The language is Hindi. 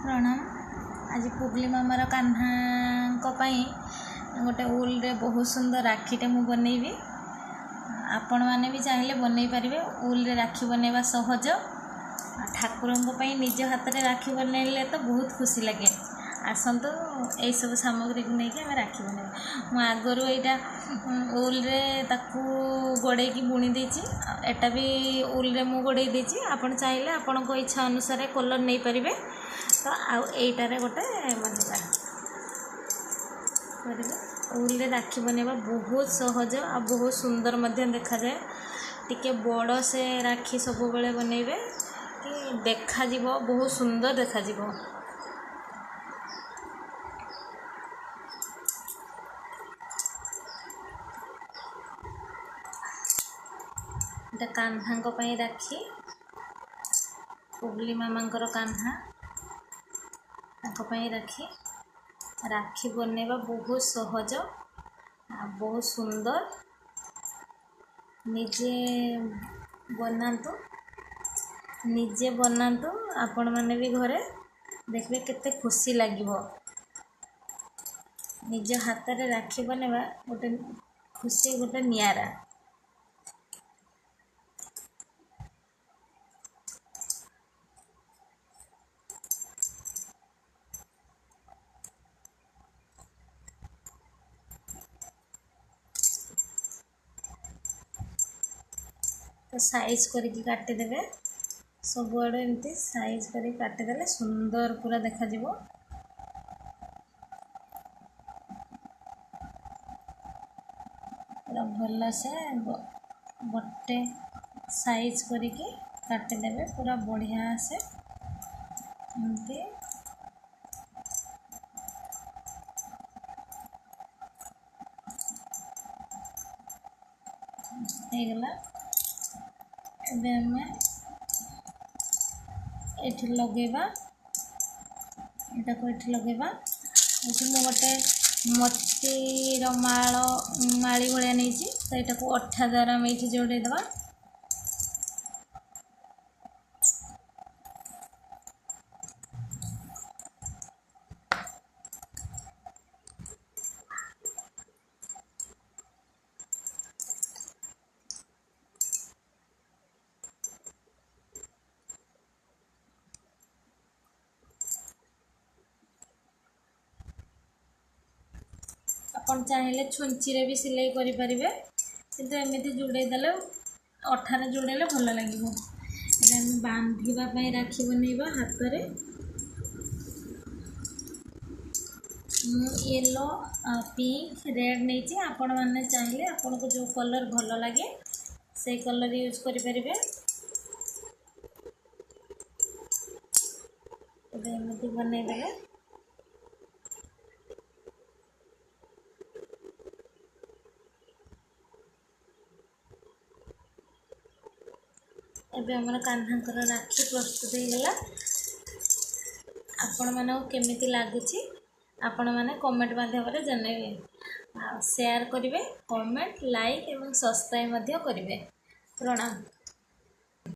प्रणाम। आज पुगली मामार कान्हा गोटे उल रे बहुत सुंदर राखीटे मु बनैबी। आपण मैंने भी चाहिए बनई पारे। उल रे राखी बनैबा सहज। ठाकुर निज हाथ में राखी बनैले तो बहुत खुशी लगे। आसतु यही सब सामग्री को लेकिन आम राखी बनैबा। मु आगरू यहाँ उल रे ताकू गोड़े की बुणी देछि। एटा भी उल रे मु गोड़े देछि। आपण चाहिए आपण को इच्छा अनुसार कलर नहीं पारे। तो आईटारे गोटे बनवा उल रे राखी बनैबा बहुत सहज आ बहुत सुंदर देखा जाए। टिके बड़ से राखी सब बेले बनैबे कि देखा जीवो बहुत सुंदर देखा जीवो। कान्हा राखी पुगली मामांकर कान्हा राखी राखी बनैबा बहुत सहज बहुत सुंदर। निजे बनातु आपण मैंने भी घरे देखबे केते खुशी लागिवो। निज हाथ रे राखी बनैबा गोटे खुशी गोटे नियारा। तो साइज करके काटिदेवे सब आड़े एमती साइज करके काटिदेले सुंदर पूरा देखा जीवो। पूरा भल से गोटे साइज करके काटिदेवे पूरा बढ़िया से एमती। गला एबे हमें एठी लगेबा एटा को एठी लगेबा। एठी मु गोटे मोतीर माली भाया नहीं तो यहाँ को अठा द्वारा आम ये जोड़े दबा। अपन चाहिए छुंची रे भी सिलाई करि परिबे किंतु एमिति जुड़े देले अठारे जुड़ेले भल लागिवो। एटा हम बांधिबा पई राखी बनैबा हाथ रे। येलो पिंक रेड नहीं आपण मैंने चाहिए आपण को जो कलर भल लगे से कलर यूज करि परिबे। एमिति बनै देबे। एबे हमर कान्हांकर राखी प्रस्तुत हो गला। आपण माने केमिति लागुची आपण माने कमेंट माध्यम रे जणाइबे। शेयर करिवे कमेंट लाइक एवं सब्सक्राइब मध्य करिवे। प्रणाम।